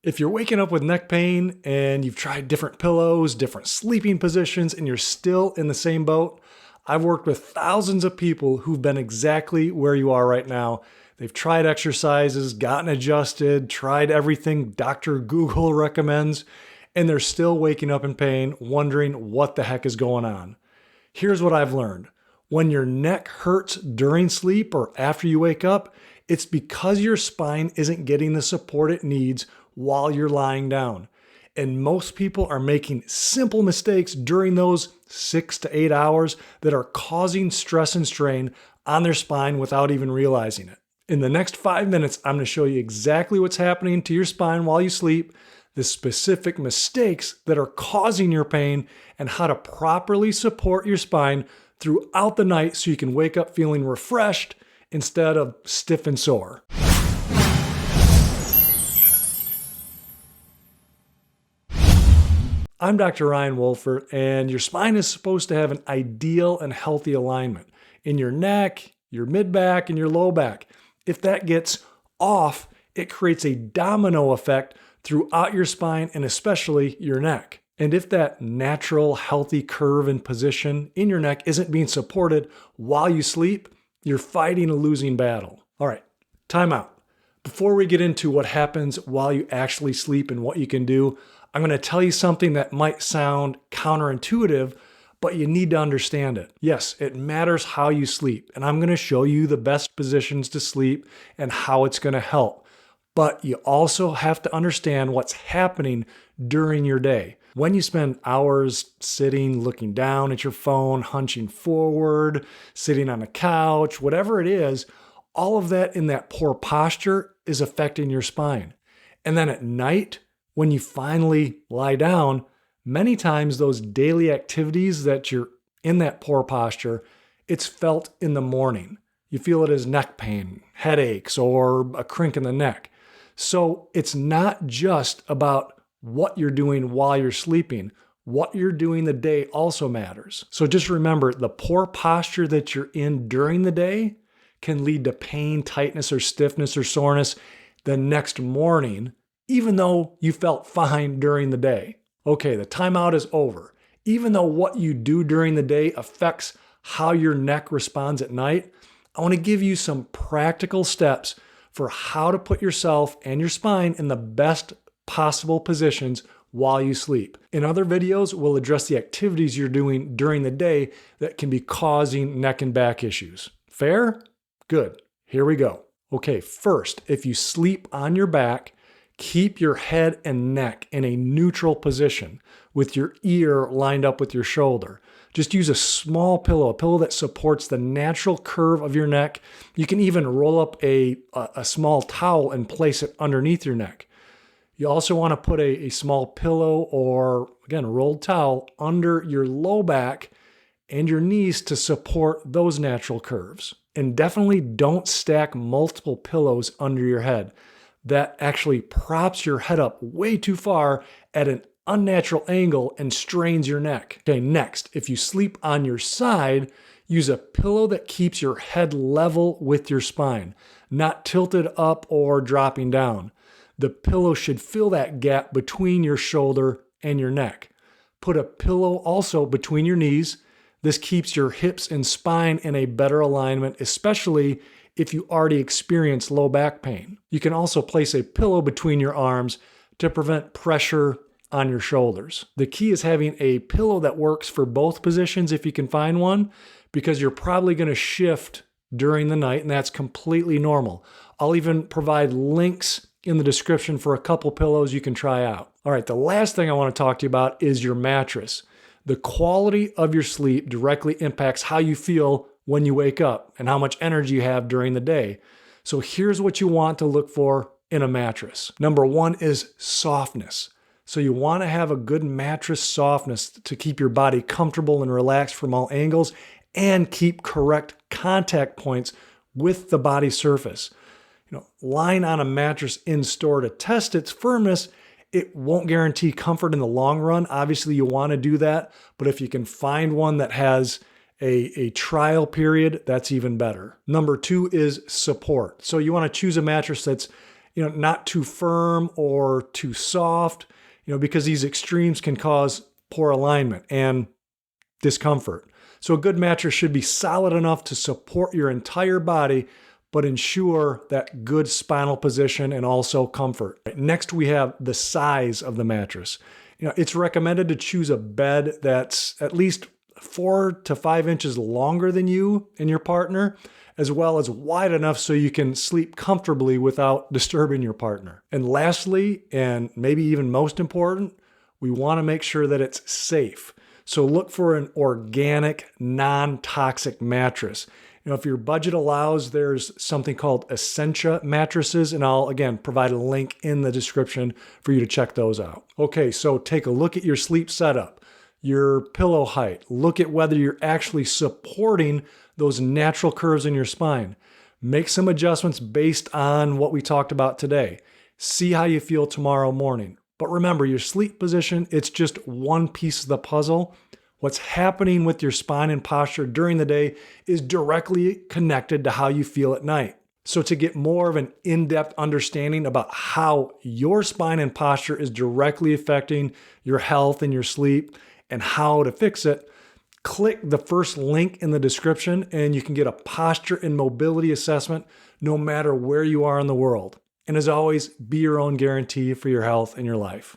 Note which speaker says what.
Speaker 1: If you're waking up with neck pain and you've tried different pillows, different sleeping positions, and you're still in the same boat, I've worked with thousands of people who've been exactly where you are right now. They've tried exercises, gotten adjusted, tried everything Dr. Google recommends, and they're still waking up in pain, wondering what the heck is going on. Here's what I've learned. When your neck hurts during sleep or after you wake up, it's because your spine isn't getting the support it needs while you're lying down. And most people are making simple mistakes during those 6 to 8 hours that are causing stress and strain on their spine without even realizing it. In the next 5 minutes, I'm going to show you exactly what's happening to your spine while you sleep, the specific mistakes that are causing your pain, and how to properly support your spine throughout the night so you can wake up feeling refreshed instead of stiff and sore. I'm Dr. Ryan Wolfert, and your spine is supposed to have an ideal and healthy alignment in your neck, your mid-back, and your low back. If that gets off, it creates a domino effect throughout your spine and especially your neck. And if that natural, healthy curve and position in your neck isn't being supported while you sleep, you're fighting a losing battle. All right, time out. Before we get into what happens while you actually sleep and what you can do, I'm going to tell you something that might sound counterintuitive, but you need to understand it. Yes, it matters how you sleep, and I'm going to show you the best positions to sleep and how it's going to help. But you also have to understand what's happening during your day. When you spend hours sitting, looking down at your phone, hunching forward, sitting on a couch, whatever it is, all of that in that poor posture is affecting your spine. And then at night, when you finally lie down, many times those daily activities that you're in that poor posture, it's felt in the morning. You feel it as neck pain, headaches, or a crink in the neck. So it's not just about what you're doing while you're sleeping. What you're doing the day also matters. So just remember, the poor posture that you're in during the day can lead to pain, tightness, or stiffness or soreness the next morning, even though you felt fine during the day. Okay, the timeout is over. Even though what you do during the day affects how your neck responds at night, I want to give you some practical steps for how to put yourself and your spine in the best possible positions while you sleep. In other videos, we'll address the activities you're doing during the day that can be causing neck and back issues. Fair? Good. Here we go. Okay, first, if you sleep on your back, keep your head and neck in a neutral position with your ear lined up with your shoulder. Just use a small pillow, a pillow that supports the natural curve of your neck. You can even roll up a small towel and place it underneath your neck. You also want to put a small pillow or, again, a rolled towel under your low back and your knees to support those natural curves. And definitely don't stack multiple pillows under your head. That actually props your head up way too far at an unnatural angle and strains your neck. Okay, next, if you sleep on your side, use a pillow that keeps your head level with your spine, not tilted up or dropping down. The pillow should fill that gap between your shoulder and your neck. Put a pillow also between your knees. This keeps your hips and spine in a better alignment, especially if you already experience low back pain. You can also place a pillow between your arms to prevent pressure on your shoulders. The key is having a pillow that works for both positions if you can find one, because you're probably going to shift during the night, and that's completely normal. I'll even provide links in the description for a couple pillows you can try out. All right, the last thing I want to talk to you about is your mattress. The quality of your sleep directly impacts how you feel when you wake up and how much energy you have during the day. So here's what you want to look for in a mattress. Number one is softness. So you want to have a good mattress softness to keep your body comfortable and relaxed from all angles and keep correct contact points with the body surface. Lying on a mattress in store to test its firmness, it won't guarantee comfort in the long run. Obviously, you want to do that, but if you can find one that has a trial period, that's even better. Number two is support. So you want to choose a mattress that's not too firm or too soft, because these extremes can cause poor alignment and discomfort. So a good mattress should be solid enough to support your entire body, but ensure that good spinal position and also comfort. Next, we have the size of the mattress. It's recommended to choose a bed that's at least 4 to 5 inches longer than you and your partner, as well as wide enough so you can sleep comfortably without disturbing your partner. And lastly, and maybe even most important, we want to make sure that it's safe. So look for an organic, non-toxic mattress. If your budget allows, there's something called Essentia mattresses, and I'll, again, provide a link in the description for you to check those out. Okay, so take a look at your sleep setup, your pillow height. Look at whether you're actually supporting those natural curves in your spine. Make some adjustments based on what we talked about today. See how you feel tomorrow morning. But remember, your sleep position, it's just one piece of the puzzle. What's happening with your spine and posture during the day is directly connected to how you feel at night. So to get more of an in-depth understanding about how your spine and posture is directly affecting your health and your sleep and how to fix it, click the first link in the description and you can get a posture and mobility assessment no matter where you are in the world. And as always, be your own guarantee for your health and your life.